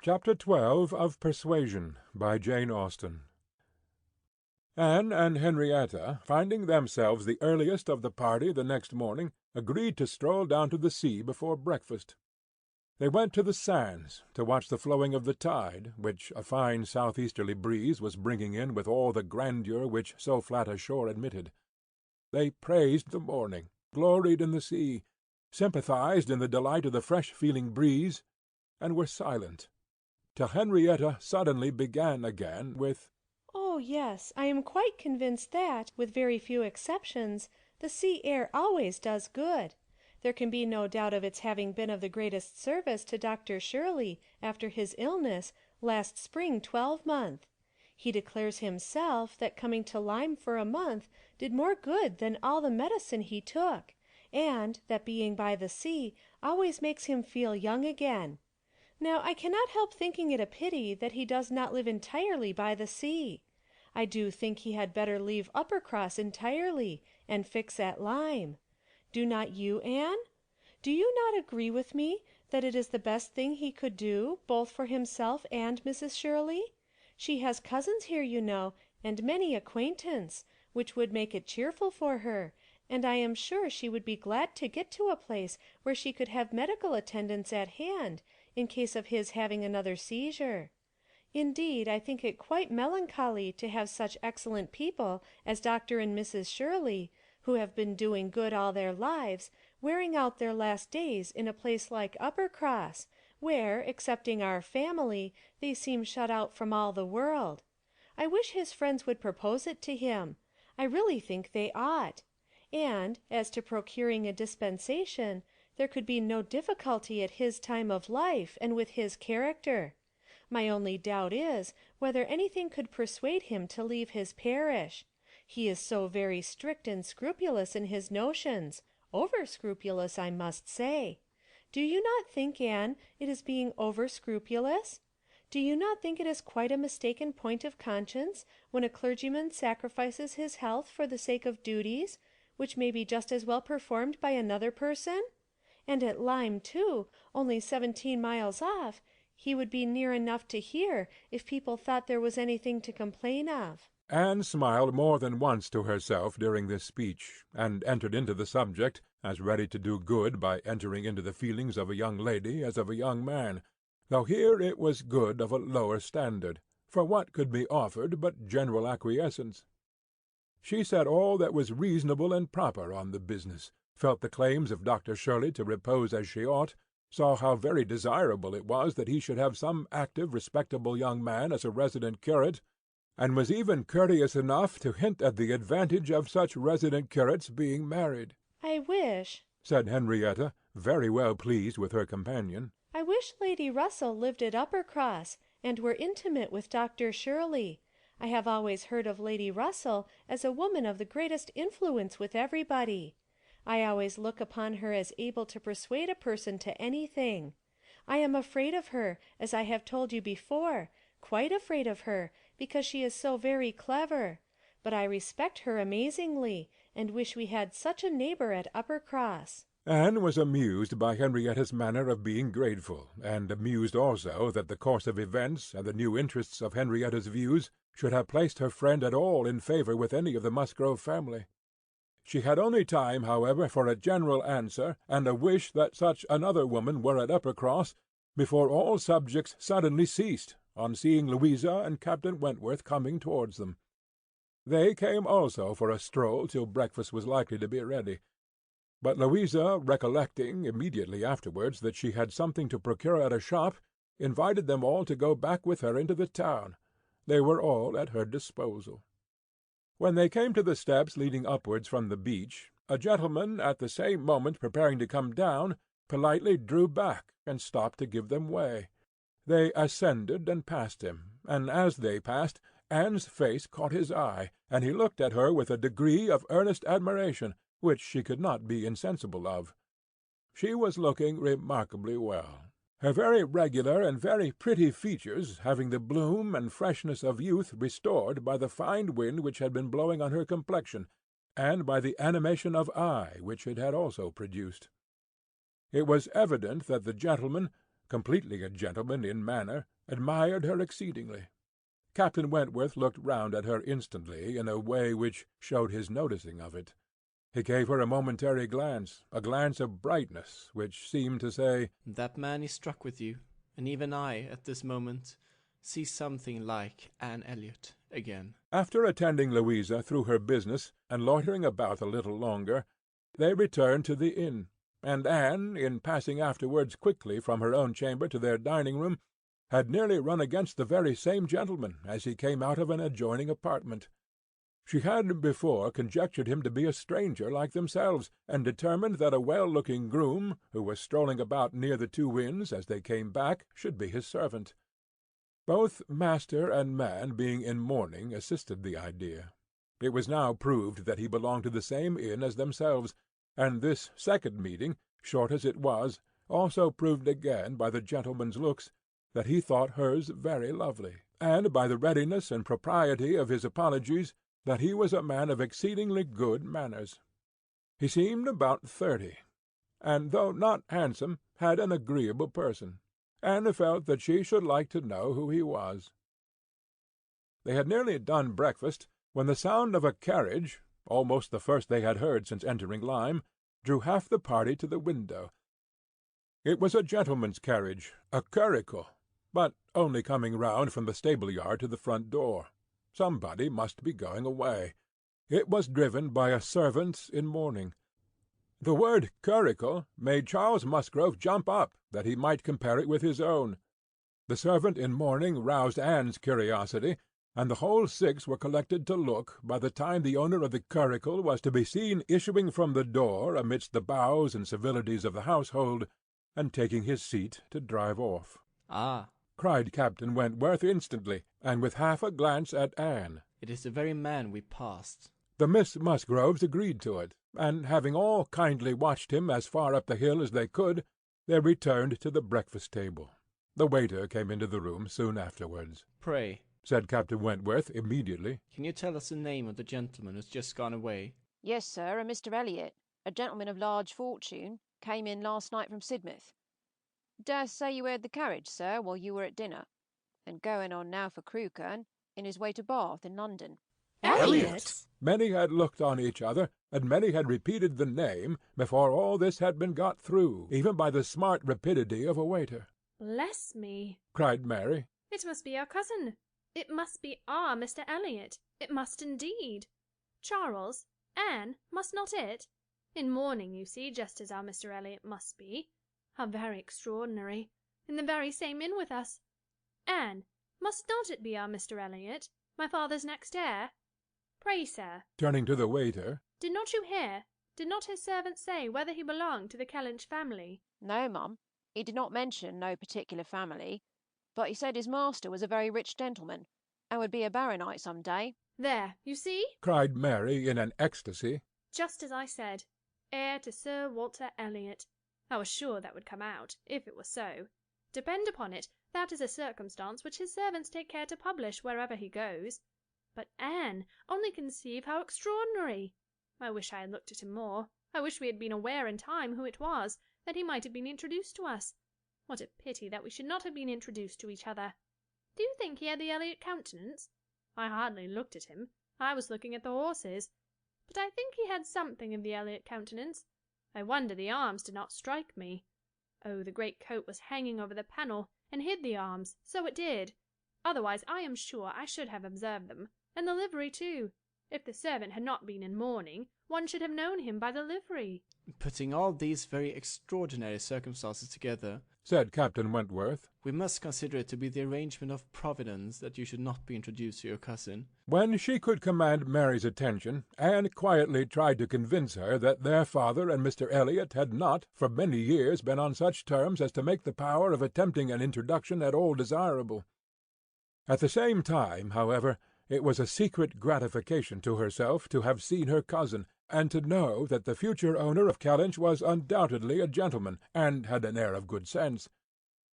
Chapter 12 of Persuasion, by Jane Austen. Anne and Henrietta, finding themselves the earliest of the party the next morning, agreed to stroll down to the sea before breakfast. They went to the sands, to watch the flowing of the tide, which a fine south-easterly breeze was bringing in with all the grandeur which so flat a shore admitted. They praised the morning, gloried in the sea, sympathized in the delight of the fresh-feeling breeze, and were silent, till Henrietta suddenly began again with, "Oh, yes, I am quite convinced that, with very few exceptions, the sea air always does good. There can be no doubt of its having been of the greatest service to Dr. Shirley after his illness last spring 12-month. He declares himself that coming to Lyme for a month did more good than all the medicine he took, and that being by the sea always makes him feel young again. Now I cannot help thinking it a pity that he does not live entirely by the sea. I do think he had better leave Uppercross entirely, and fix at Lyme. Do not you, Anne? Do you not agree with me that it is the best thing he could do, both for himself and Mrs. Shirley? She has cousins here, you know, and many acquaintance, which would make it cheerful for her, and I am sure she would be glad to get to a place where she could have medical attendance at hand, in case of his having another seizure. Indeed, I think it quite melancholy to have such excellent people as Dr. and Mrs. Shirley, who have been doing good all their lives, wearing out their last days in a place like Uppercross, where, excepting our family, they seem shut out from all the world. I wish his friends would propose it to him. I really think they ought. And, as to procuring a dispensation, there could be no difficulty at his time of life, and with his character. My only doubt is, whether anything could persuade him to leave his parish. He is so very strict and scrupulous in his notions, over-scrupulous, I must say. Do you not think, Anne, it is being over-scrupulous? Do you not think it is quite a mistaken point of conscience when a clergyman sacrifices his health for the sake of duties, which may be just as well performed by another person? And at Lyme, too, only 17 miles off, he would be near enough to hear if people thought there was anything to complain of." Anne smiled more than once to herself during this speech, and entered into the subject, as ready to do good by entering into the feelings of a young lady as of a young man, though here it was good of a lower standard, for what could be offered but general acquiescence? She said all that was reasonable and proper on the business, felt the claims of Dr. Shirley to repose as she ought, saw how very desirable it was that he should have some active, respectable young man as a resident curate, and was even courteous enough to hint at the advantage of such resident curates being married. "I wish," said Henrietta, very well pleased with her companion, "I wish Lady Russell lived at Uppercross, and were intimate with Dr. Shirley. I have always heard of Lady Russell as a woman of the greatest influence with everybody. I always look upon her as able to persuade a person to anything. I am afraid of her, as I have told you before, quite afraid of her, because she is so very clever. But I respect her amazingly, and wish we had such a neighbour at Uppercross." Anne was amused by Henrietta's manner of being grateful, and amused also that the course of events and the new interests of Henrietta's views should have placed her friend at all in favour with any of the Musgrove family. She had only time, however, for a general answer, and a wish that such another woman were at Uppercross, before all subjects suddenly ceased, on seeing Louisa and Captain Wentworth coming towards them. They came also for a stroll till breakfast was likely to be ready. But Louisa, recollecting immediately afterwards that she had something to procure at a shop, invited them all to go back with her into the town. They were all at her disposal. When they came to the steps leading upwards from the beach, a gentleman, at the same moment preparing to come down, politely drew back and stopped to give them way. They ascended and passed him, and as they passed, Anne's face caught his eye, and he looked at her with a degree of earnest admiration, which she could not be insensible of. She was looking remarkably well, her very regular and very pretty features having the bloom and freshness of youth restored by the fine wind which had been blowing on her complexion, and by the animation of eye which it had also produced. It was evident that the gentleman, completely a gentleman in manner, admired her exceedingly. Captain Wentworth looked round at her instantly in a way which showed his noticing of it. He gave her a momentary glance, a glance of brightness, which seemed to say, "That man is struck with you, and even I, at this moment, see something like Anne Elliot again." After attending Louisa through her business, and loitering about a little longer, they returned to the inn, and Anne, in passing afterwards quickly from her own chamber to their dining-room, had nearly run against the very same gentleman as he came out of an adjoining apartment. She had before conjectured him to be a stranger like themselves, and determined that a well-looking groom, who was strolling about near the two inns as they came back, should be his servant. Both master and man being in mourning assisted the idea. It was now proved that he belonged to the same inn as themselves, and this second meeting, short as it was, also proved again by the gentleman's looks that he thought hers very lovely, and by the readiness and propriety of his apologies that he was a man of exceedingly good manners. He seemed about 30, and though not handsome, had an agreeable person. Anne felt that she should like to know who he was. They had nearly done breakfast, when the sound of a carriage, almost the first they had heard since entering Lyme, drew half the party to the window. It was a gentleman's carriage, a curricle, but only coming round from the stable-yard to the front door. Somebody must be going away. It was driven by a servant in mourning. The word curricle made Charles Musgrove jump up, that he might compare it with his own. The servant in mourning roused Anne's curiosity, and the whole six were collected to look by the time the owner of the curricle was to be seen issuing from the door amidst the bows and civilities of the household, and taking his seat to drive off. "Ah!" cried Captain Wentworth instantly, and with half a glance at Anne. "It is the very man we passed." The Miss Musgroves agreed to it, and having all kindly watched him as far up the hill as they could, they returned to the breakfast-table. The waiter came into the room soon afterwards. "Pray," said Captain Wentworth immediately, "can you tell us the name of the gentleman who's just gone away?" "Yes, sir, a Mr. Elliot, a gentleman of large fortune, came in last night from Sidmouth. Dare say you heard the carriage, sir, while you were at dinner, and going on now for Crewkerne, in his way to Bath in London." Elliot? Many had looked on each other, and many had repeated the name, before all this had been got through, even by the smart rapidity of a waiter. "Bless me!" cried Mary. "It must be our cousin. It must be our Mr. Elliot. It must indeed. Charles, Anne, must not it? In mourning, you see, just as our Mr. Elliot must be. How very extraordinary! In the very same inn with us. Anne, must not it be our Mr. Elliot, my father's next heir? Pray, sir," turning to the waiter, "did not you hear, did not his servant say whether he belonged to the Kellynch family?" "No, mum, he did not mention no particular family, but he said his master was a very rich gentleman, and would be a baronet some day." "There, you see! cried Mary in an ecstasy. Just as I said. Heir to Sir Walter Elliot. I was sure that would come out, if it was so. Depend upon it, that is a circumstance which his servants take care to publish wherever he goes. But Anne, only conceive how extraordinary! I wish I had looked at him more. I wish we had been aware in time who it was, that he might have been introduced to us. What a pity that we should not have been introduced to each other! Do you think he had the Elliot countenance? I hardly looked at him. I was looking at the horses. But I think he had something of the Elliot countenance. I wonder the arms did not strike me. Oh, the great coat was hanging over the panel, and hid the arms, so it did. Otherwise I am sure I should have observed them, and the livery too. If the servant had not been in mourning, one should have known him by the livery." "Putting all these very extraordinary circumstances together," said Captain Wentworth, "we must consider it to be the arrangement of Providence that you should not be introduced to your cousin." When she could command Mary's attention, Anne quietly tried to convince her that their father and Mr. Elliot had not for many years been on such terms as to make the power of attempting an introduction at all desirable. At the same time, however, it was a secret gratification to herself to have seen her cousin, and to know that the future owner of Kellynch was undoubtedly a gentleman, and had an air of good sense.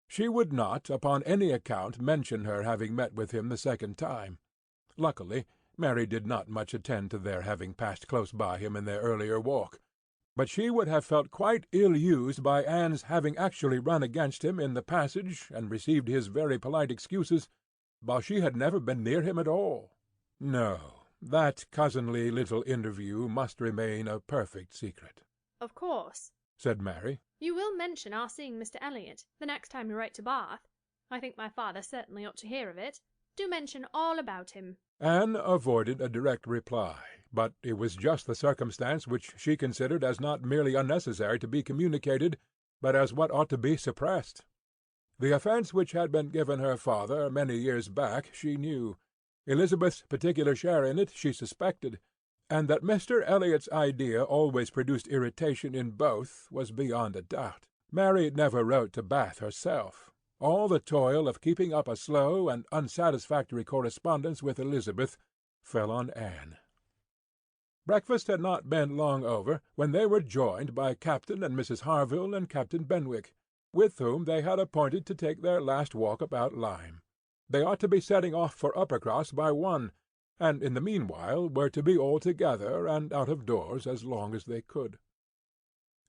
She would not, upon any account, mention her having met with him the second time. Luckily, Mary did not much attend to their having passed close by him in their earlier walk. but she would have felt quite ill-used by Anne's having actually run against him in the passage and received his very polite excuses, while she had never been near him at all. No, that cousinly little interview must remain a perfect secret. Of course, said Mary. You will mention our seeing Mr. Elliot the next time you write to Bath. I think my father certainly ought to hear of it. Do mention all about him. Anne avoided a direct reply, but it was just the circumstance which she considered as not merely unnecessary to be communicated, but as what ought to be suppressed. The offence which had been given her father many years back she knew. Elizabeth's particular share in it she suspected, and that Mr. Elliot's idea always produced irritation in both was beyond a doubt. Mary never wrote to Bath herself. All the toil of keeping up a slow and unsatisfactory correspondence with Elizabeth fell on Anne. Breakfast had not been long over when they were joined by Captain and Mrs. Harville and Captain Benwick, with whom they had appointed to take their last walk about Lyme. They ought to be setting off for Uppercross by 1, and in the meanwhile were to be all together and out of doors as long as they could.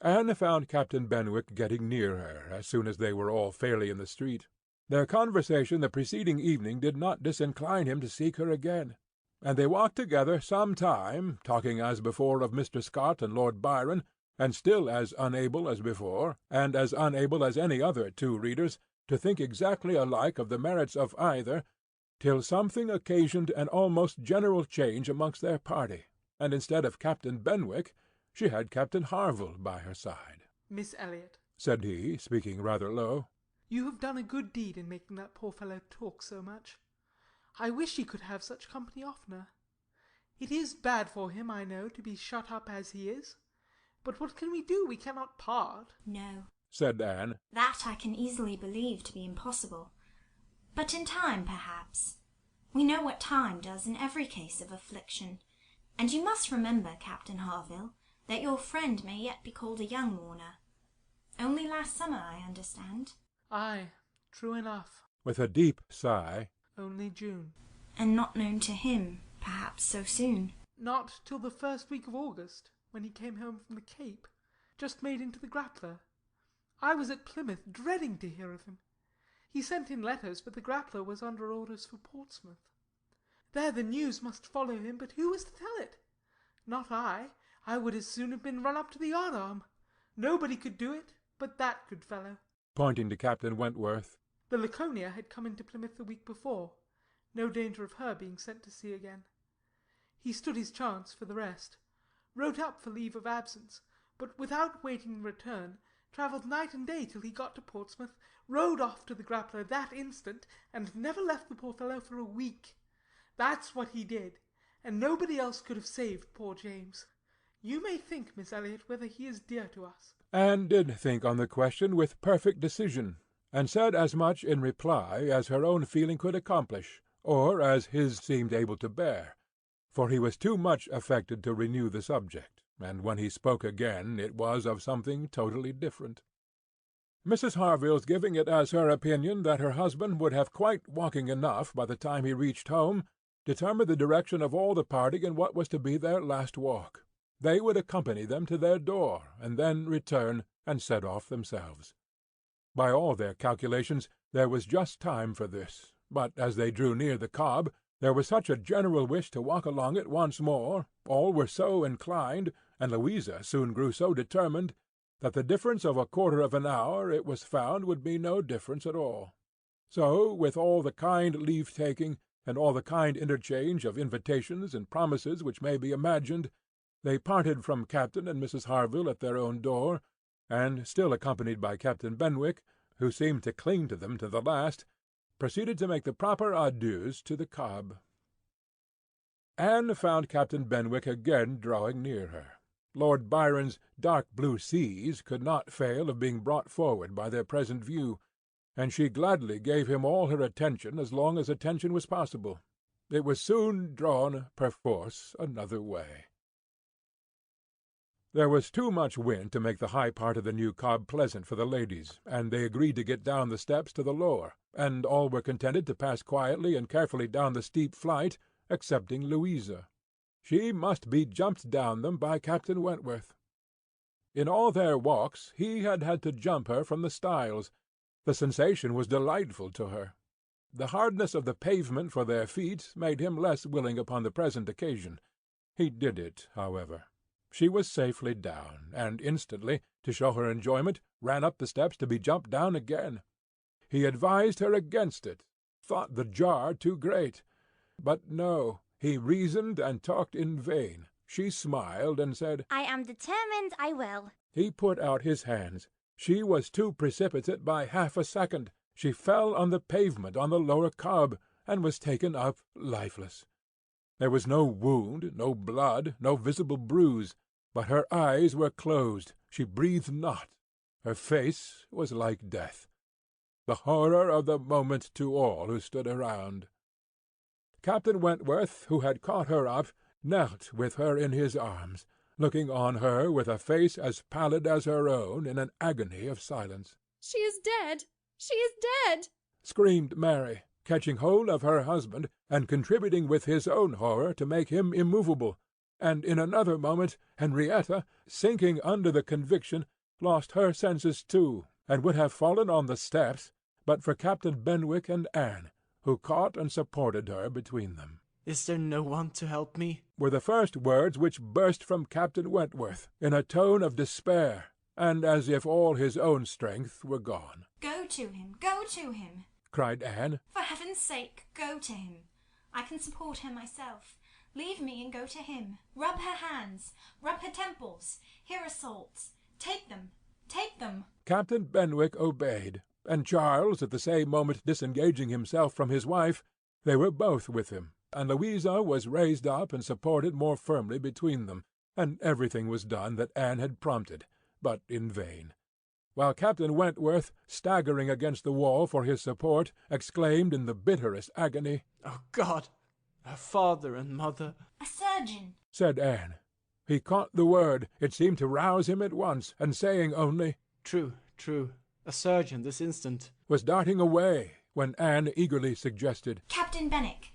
Anne found Captain Benwick getting near her as soon as they were all fairly in the street. Their conversation the preceding evening did not disincline him to seek her again, and they walked together some time, talking as before of Mr. Scott and Lord Byron, and still as unable as before, and as unable as any other two readers, to think exactly alike of the merits of either, till something occasioned an almost general change amongst their party, and instead of Captain Benwick, she had Captain Harville by her side. "Miss Elliot," said he, speaking rather low, "you have done a good deed in making that poor fellow talk so much. I wish he could have such company oftener. It is bad for him, I know, to be shut up as he is. But what can we do? We cannot part." "No," said Anne. "that I can easily believe to be impossible. But in time, perhaps. We know what time does in every case of affliction. And you must remember, Captain Harville, that your friend may yet be called a young mourner. Only last summer, I understand." "Ay, true enough." With a deep sigh, "Only June." "And not known to him, perhaps, so soon." "Not till the first week of August, when he came home from the Cape, just made into the Grappler. I was at Plymouth, dreading to hear of him. He sent in letters, but the Grappler was under orders for Portsmouth. There the news must follow him, but who was to tell it? Not I. I would as soon have been run up to the yardarm. Nobody could do it but that good fellow." Pointing to Captain Wentworth. The Laconia had come into Plymouth the week before. No danger of her being sent to sea again. He stood his chance for the rest. Wrote up for leave of absence, but without waiting return, travelled night and day till he got to Portsmouth, rowed off to the Grappler that instant, and never left the poor fellow for a week. That's what he did, and nobody else could have saved poor James. You may think, Miss Elliot, whether he is dear to us." Anne did think on the question with perfect decision, and said as much in reply as her own feeling could accomplish, or as his seemed able to bear, for he was too much affected to renew the subject, and when he spoke again it was of something totally different. Mrs. Harville's giving it as her opinion that her husband would have quite walking enough by the time he reached home determined the direction of all the party in what was to be their last walk. They would accompany them to their door, and then return and set off themselves. By all their calculations there was just time for this, but as they drew near the Cobb, there was such a general wish to walk along it once more, all were so inclined, and Louisa soon grew so determined, that the difference of a quarter of an hour it was found would be no difference at all. So, with all the kind leave-taking, and all the kind interchange of invitations and promises which may be imagined, they parted from Captain and Mrs. Harville at their own door, and, still accompanied by Captain Benwick, who seemed to cling to them to the last, proceeded to make the proper adieus to the Cobb. Anne found Captain Benwick again drawing near her. Lord Byron's dark blue seas could not fail of being brought forward by their present view, and she gladly gave him all her attention as long as attention was possible. It was soon drawn, perforce, another way. There was too much wind to make the high part of the new Cobb pleasant for the ladies, and they agreed to get down the steps to the lower, and all were contented to pass quietly and carefully down the steep flight, excepting Louisa. She must be jumped down them by Captain Wentworth. In all their walks he had had to jump her from the stiles. The sensation was delightful to her. The hardness of the pavement for their feet made him less willing upon the present occasion. He did it, however. She was safely down, and instantly, to show her enjoyment, ran up the steps to be jumped down again. He advised her against it, thought the jar too great. But no, he reasoned and talked in vain. She smiled and said, "I am determined I will." He put out his hands. She was too precipitate by half a second. She fell on the pavement on the lower cob, and was taken up lifeless. There was no wound, no blood, no visible bruise, but her eyes were closed, she breathed not, her face was like death. The horror of the moment to all who stood around. Captain Wentworth, who had caught her up, knelt with her in his arms, looking on her with a face as pallid as her own in an agony of silence. "She is dead! She is dead!" screamed Mary, catching hold of her husband, and contributing with his own horror to make him immovable, and in another moment Henrietta, sinking under the conviction, lost her senses too, and would have fallen on the steps, but for Captain Benwick and Anne, who caught and supported her between them. "Is there no one to help me?" were the first words which burst from Captain Wentworth, in a tone of despair, and as if all his own strength were gone. Go to him, go to him. Cried Anne. For heaven's sake, go to him. I can support her myself. Leave me and go to him. Rub her hands, rub her temples. Here are salts. Take them, take them. Captain Benwick obeyed, and Charles at the same moment disengaging himself from his wife, they were both with him, and Louisa was raised up and supported more firmly between them, and everything was done that Anne had prompted, but in vain. While Captain Wentworth, staggering against the wall for his support, exclaimed in the bitterest agony, "Oh God! Her father and mother!" A surgeon, said Anne. He caught the word. It seemed to rouse him at once, and saying only, "True, true. A surgeon this instant," was darting away, when Anne eagerly suggested, Captain Benwick.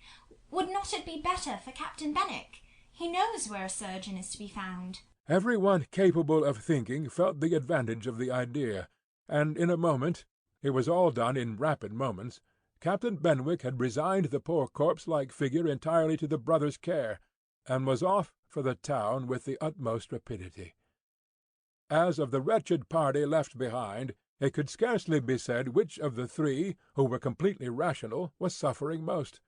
Would not it be better for Captain Benwick? He knows where a surgeon is to be found. Every one capable of thinking felt the advantage of the idea, and in a moment, it was all done in rapid moments, Captain Benwick had resigned the poor corpse-like figure entirely to the brothers' care, and was off for the town with the utmost rapidity. As of the wretched party left behind, it could scarcely be said which of the three, who were completely rational, was suffering most,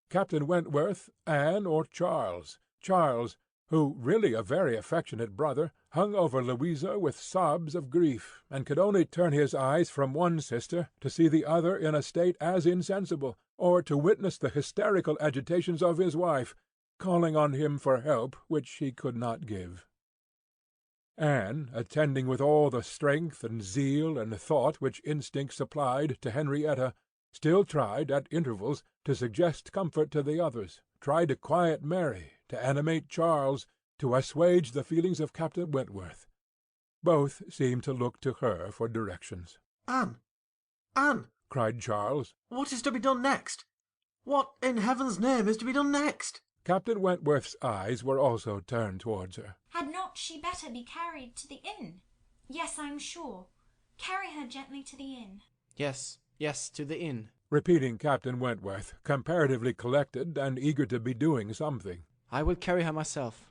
Captain Wentworth, Anne, or Charles. Charles, who, really a very affectionate brother, hung over Louisa with sobs of grief, and could only turn his eyes from one sister to see the other in a state as insensible, or to witness the hysterical agitations of his wife, calling on him for help which he could not give. Anne, attending with all the strength and zeal and thought which instinct supplied to Henrietta, still tried, at intervals, to suggest comfort to the others, tried to quiet Mary, to animate Charles, to assuage the feelings of Captain Wentworth. Both seemed to look to her for directions. "Anne! Anne!" cried Charles. "What is to be done next? What, in heaven's name, is to be done next?" Captain Wentworth's eyes were also turned towards her. Had not she better be carried to the inn? Yes, I am sure. Carry her gently to the inn. "Yes, yes, to the inn," repeating Captain Wentworth, comparatively collected and eager to be doing something. "I will carry her myself.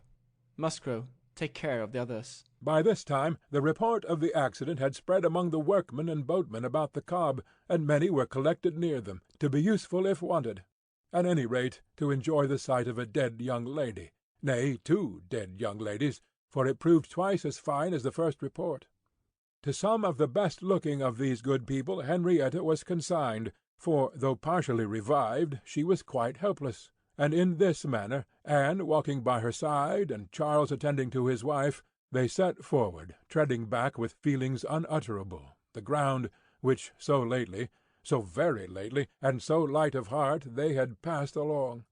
Musgrove, take care of the others." By this time the report of the accident had spread among the workmen and boatmen about the cob, and many were collected near them, to be useful if wanted. At any rate, to enjoy the sight of a dead young lady, nay, 2 dead young ladies, for it proved twice as fine as the first report. To some of the best-looking of these good people Henrietta was consigned, for, though partially revived, she was quite helpless, and in this manner, Anne walking by her side, and Charles attending to his wife, they set forward, treading back with feelings unutterable, the ground which so lately, so very lately, and so light of heart, they had passed along.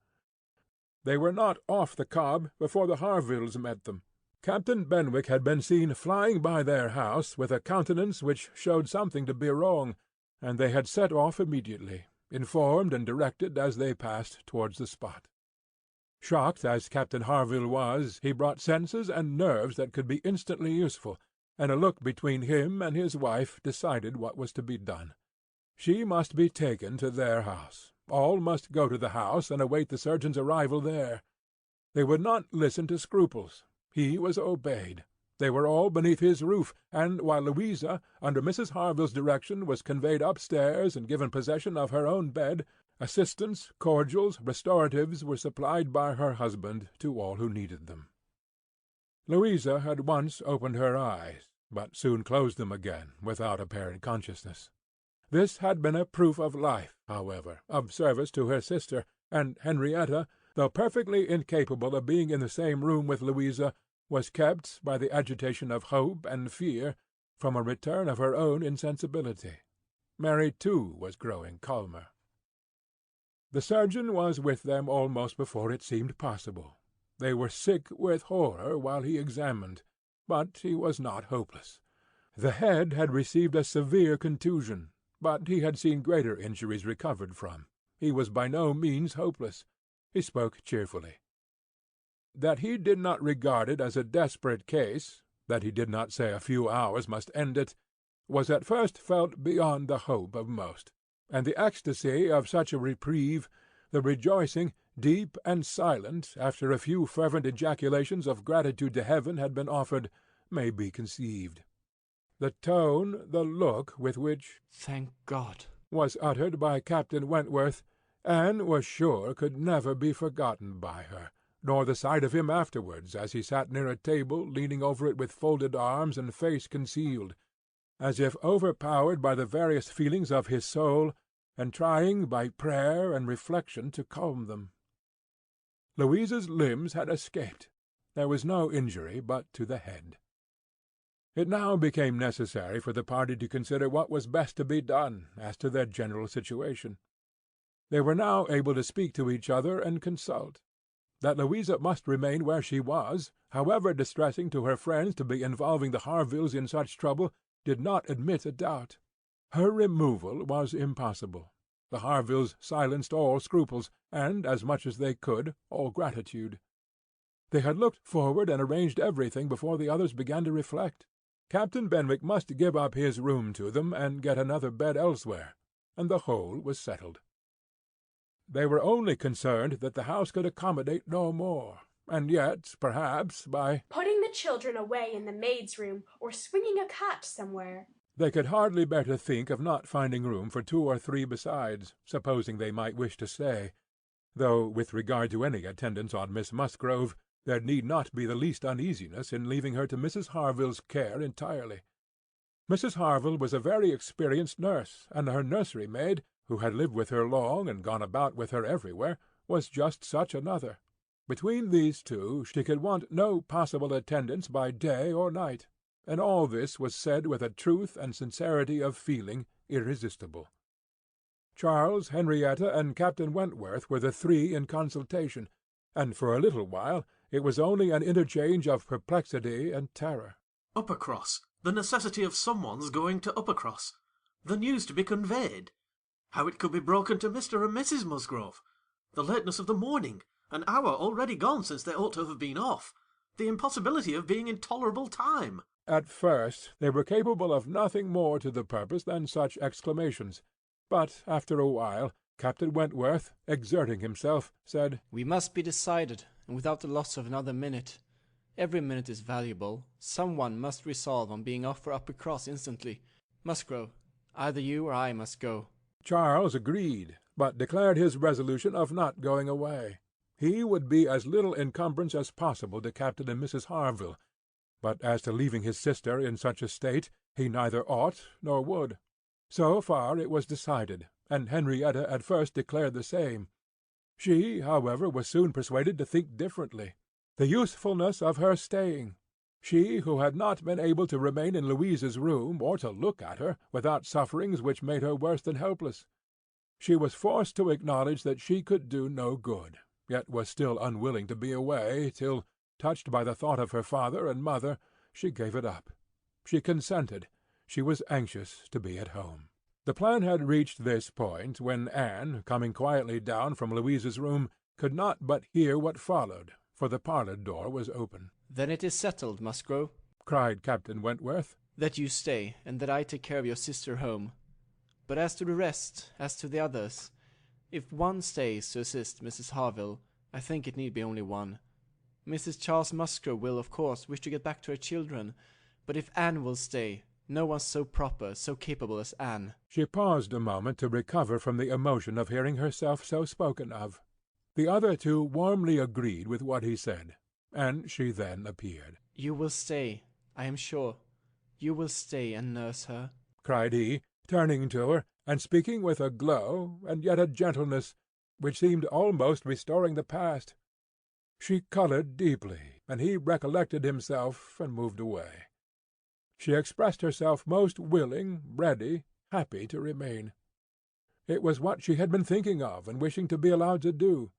They were not off the cob before the Harvilles met them. Captain Benwick had been seen flying by their house with a countenance which showed something to be wrong, and they had set off immediately, informed and directed as they passed towards the spot. Shocked as Captain Harville was, he brought senses and nerves that could be instantly useful, and a look between him and his wife decided what was to be done. She must be taken to their house. All must go to the house and await the surgeon's arrival there. They would not listen to scruples. He was obeyed. They were all beneath his roof, and while Louisa, under Mrs. Harville's direction, was conveyed upstairs and given possession of her own bed, assistance, cordials, restoratives were supplied by her husband to all who needed them. Louisa had once opened her eyes, but soon closed them again without apparent consciousness. This had been a proof of life, however, of service to her sister, and Henrietta, though perfectly incapable of being in the same room with Louisa, was kept, by the agitation of hope and fear, from a return of her own insensibility. Mary, too, was growing calmer. The surgeon was with them almost before it seemed possible. They were sick with horror while he examined, but he was not hopeless. The head had received a severe contusion, but he had seen greater injuries recovered from. He was by no means hopeless. He spoke cheerfully. That he did not regard it as a desperate case, that he did not say a few hours must end it, was at first felt beyond the hope of most, and the ecstasy of such a reprieve, the rejoicing, deep and silent, after a few fervent ejaculations of gratitude to heaven had been offered, may be conceived. The tone, the look with which "Thank God," was uttered by Captain Wentworth, Anne was sure could never be forgotten by her, nor the sight of him afterwards, as he sat near a table, leaning over it with folded arms and face concealed, as if overpowered by the various feelings of his soul, and trying by prayer and reflection to calm them. Louisa's limbs had escaped. There was no injury but to the head. It now became necessary for the party to consider what was best to be done as to their general situation. They were now able to speak to each other and consult. That Louisa must remain where she was, however distressing to her friends to be involving the Harvilles in such trouble, did not admit a doubt. Her removal was impossible. The Harvilles silenced all scruples, and, as much as they could, all gratitude. They had looked forward and arranged everything before the others began to reflect. Captain Benwick must give up his room to them and get another bed elsewhere, and the whole was settled. They were only concerned that the house could accommodate no more, and yet, perhaps, by putting the children away in the maid's room, or swinging a cot somewhere, they could hardly bear to think of not finding room for 2 or 3 besides, supposing they might wish to stay, though, with regard to any attendance on Miss Musgrove, there need not be the least uneasiness in leaving her to Mrs. Harville's care entirely. Mrs. Harville was a very experienced nurse, and her nursery maid, who had lived with her long and gone about with her everywhere, was just such another. Between these two she could want no possible attendance by day or night, and all this was said with a truth and sincerity of feeling irresistible. Charles, Henrietta, and Captain Wentworth were the 3 in consultation, and for a little while it was only an interchange of perplexity and terror. Uppercross, the necessity of someone's going to Uppercross, the news to be conveyed, how it could be broken to Mr. and Mrs. Musgrove, the lateness of the morning, an hour already gone since they ought to have been off, the impossibility of being in tolerable time. At first they were capable of nothing more to the purpose than such exclamations, but after a while Captain Wentworth, exerting himself, said, "We must be decided, and without the loss of another minute. Every minute is valuable. Some one must resolve on being off for Uppercross instantly. Musgrove, either you or I must go." Charles agreed, but declared his resolution of not going away. He would be as little encumbrance as possible to Captain and Mrs. Harville, but as to leaving his sister in such a state, he neither ought nor would. So far it was decided, and Henrietta at first declared the same. She, however, was soon persuaded to think differently. The usefulness of her staying. She, who had not been able to remain in Louisa's room, or to look at her, without sufferings which made her worse than helpless. She was forced to acknowledge that she could do no good, yet was still unwilling to be away, till, touched by the thought of her father and mother, she gave it up. She consented. She was anxious to be at home. The plan had reached this point when Anne, coming quietly down from Louisa's room, could not but hear what followed, for the parlour door was open. "Then it is settled, Musgrove," cried Captain Wentworth. "That you stay, and that I take care of your sister home. But as to the rest, as to the others, if one stays to assist Mrs. Harville, I think it need be only one. Mrs. Charles Musgrove will, of course, wish to get back to her children, but if Anne will stay, no one so proper, so capable as Anne." She paused a moment to recover from the emotion of hearing herself so spoken of. The other two warmly agreed with what he said, and she then appeared. "You will stay, I am sure. You will stay and nurse her," cried he, turning to her, and speaking with a glow, and yet a gentleness, which seemed almost restoring the past. She coloured deeply, and he recollected himself, and moved away. She expressed herself most willing, ready, happy to remain. It was what she had been thinking of, and wishing to be allowed to do.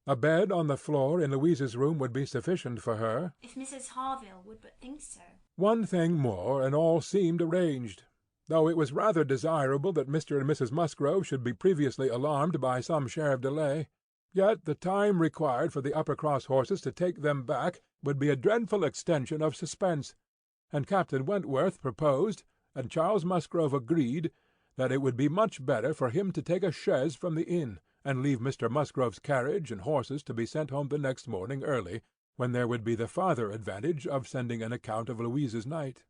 A bed on the floor in Louisa's room would be sufficient for her. If Mrs. Harville would but think so. One thing more, and all seemed arranged. Though it was rather desirable that Mr. and Mrs. Musgrove should be previously alarmed by some share of delay, yet the time required for the Uppercross horses to take them back would be a dreadful extension of suspense, and Captain Wentworth proposed, and Charles Musgrove agreed, that it would be much better for him to take a chaise from the inn, and leave Mr. Musgrove's carriage and horses to be sent home the next morning early, when there would be the farther advantage of sending an account of Louisa's night.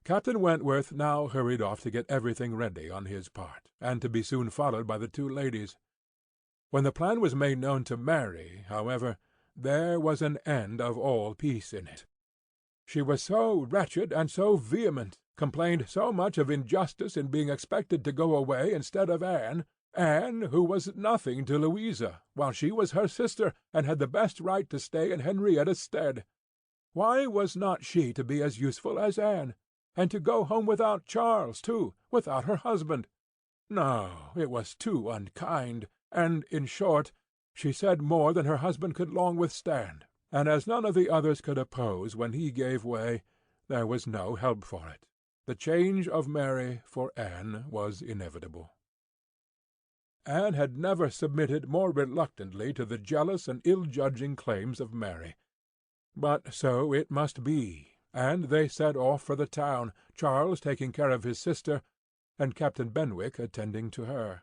Captain Wentworth now hurried off to get everything ready on his part, and to be soon followed by the two ladies. When the plan was made known to Mary, however, there was an end of all peace in it. She was so wretched and so vehement, complained so much of injustice in being expected to go away instead of Anne, who was nothing to Louisa, while she was her sister, and had the best right to stay in Henrietta's stead. Why was not she to be as useful as Anne, and to go home without Charles, too, without her husband? No, it was too unkind, and, in short, she said more than her husband could long withstand, and as none of the others could oppose when he gave way, there was no help for it. The change of Mary for Anne was inevitable. Anne had never submitted more reluctantly to the jealous and ill-judging claims of Mary. But so it must be, and they set off for the town, Charles taking care of his sister, and Captain Benwick attending to her.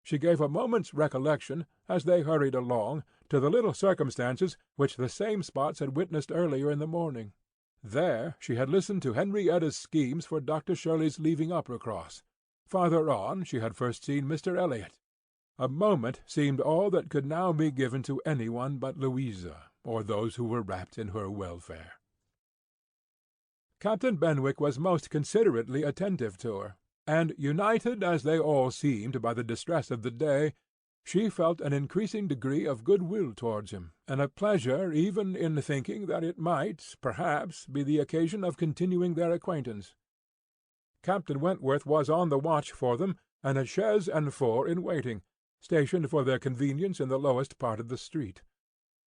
She gave a moment's recollection, as they hurried along, to the little circumstances which the same spots had witnessed earlier in the morning. There she had listened to Henrietta's schemes for Dr. Shirley's leaving Uppercross. Farther on she had first seen Mr. Elliot. A moment seemed all that could now be given to any one but Louisa, or those who were wrapped in her welfare. Captain Benwick was most considerately attentive to her, and, united as they all seemed by the distress of the day, she felt an increasing degree of good-will towards him, and a pleasure even in thinking that it might, perhaps, be the occasion of continuing their acquaintance. Captain Wentworth was on the watch for them, and a chaise and four in waiting, stationed for their convenience in the lowest part of the street.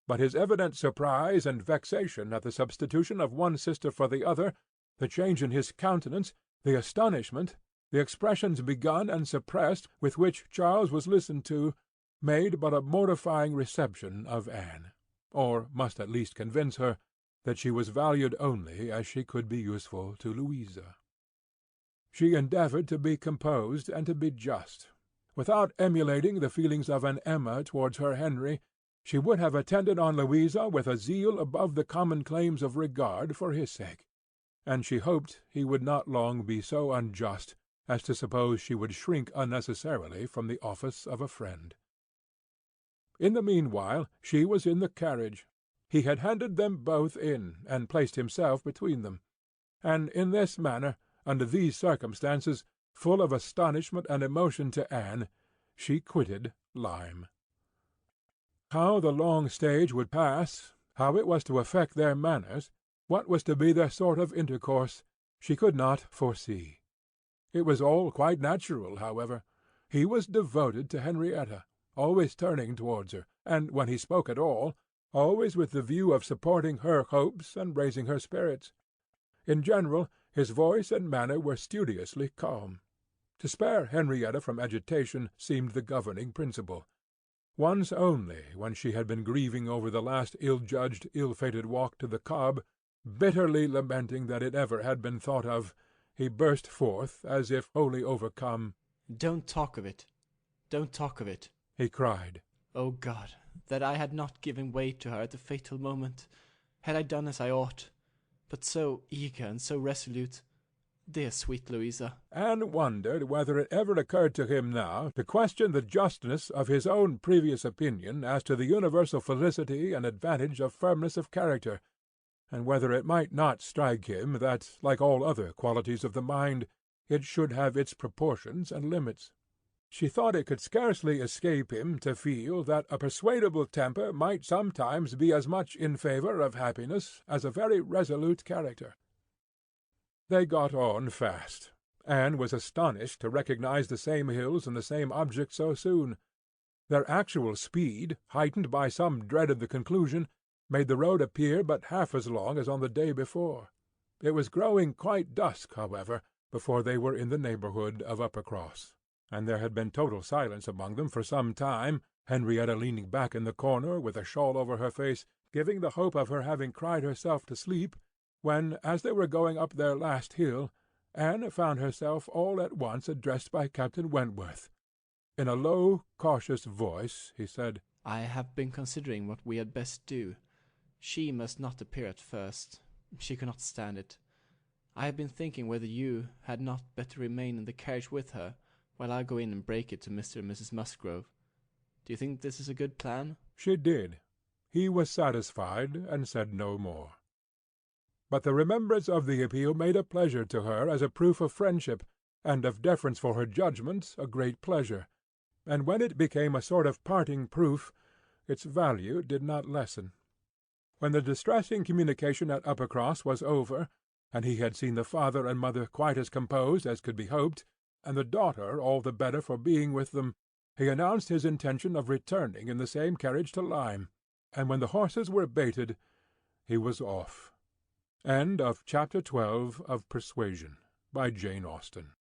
But his evident surprise and vexation at the substitution of one sister for the other, the change in his countenance, the astonishment, the expressions begun and suppressed with which Charles was listened to, made but a mortifying reception of Anne, or must at least convince her that she was valued only as she could be useful to Louisa. She endeavoured to be composed and to be just. Without emulating the feelings of an Emma towards her Henry, she would have attended on Louisa with a zeal above the common claims of regard for his sake, and she hoped he would not long be so unjust as to suppose she would shrink unnecessarily from the office of a friend. In the meanwhile she was in the carriage. He had handed them both in, and placed himself between them, and in this manner, under these circumstances, full of astonishment and emotion to Anne, she quitted Lyme. How the long stage would pass, how it was to affect their manners, what was to be their sort of intercourse, she could not foresee. It was all quite natural, however. He was devoted to Henrietta, always turning towards her, and, when he spoke at all, always with the view of supporting her hopes and raising her spirits. In general, his voice and manner were studiously calm. To spare Henrietta from agitation seemed the governing principle. Once only, when she had been grieving over the last ill-judged, ill-fated walk to the Cobb, Bitterly lamenting that it ever had been thought of, he burst forth, as if wholly overcome. "Don't talk of it! Don't talk of it!" he cried. "O God, that I had not given way to her at the fatal moment! Had I done as I ought! But so eager and so resolute! Dear sweet Louisa!" Anne wondered whether it ever occurred to him now to question the justness of his own previous opinion as to the universal felicity and advantage of firmness of character, and whether it might not strike him that, like all other qualities of the mind, it should have its proportions and limits. She thought it could scarcely escape him to feel that a persuadable temper might sometimes be as much in favour of happiness as a very resolute character. They got on fast. Anne was astonished to recognize the same hills and the same objects so soon. Their actual speed, heightened by some dread of the conclusion, made the road appear but half as long as on the day before. It was growing quite dusk, however, before they were in the neighbourhood of Uppercross, and there had been total silence among them for some time, Henrietta leaning back in the corner, with a shawl over her face, giving the hope of her having cried herself to sleep, when, as they were going up their last hill, Anne found herself all at once addressed by Captain Wentworth. In a low, cautious voice, he said, "I have been considering what we had best do. She must not appear at first. She could not stand it. I have been thinking whether you had not better remain in the carriage with her, while I go in and break it to Mr. and Mrs. Musgrove. Do you think this is a good plan?" She did. He was satisfied, and said no more. But the remembrance of the appeal made a pleasure to her as a proof of friendship, and of deference for her judgment a great pleasure, and when it became a sort of parting proof, its value did not lessen. When the distressing communication at Uppercross was over, and he had seen the father and mother quite as composed as could be hoped, and the daughter all the better for being with them, he announced his intention of returning in the same carriage to Lyme, and when the horses were baited, he was off. End of Chapter 12 of Persuasion, by Jane Austen.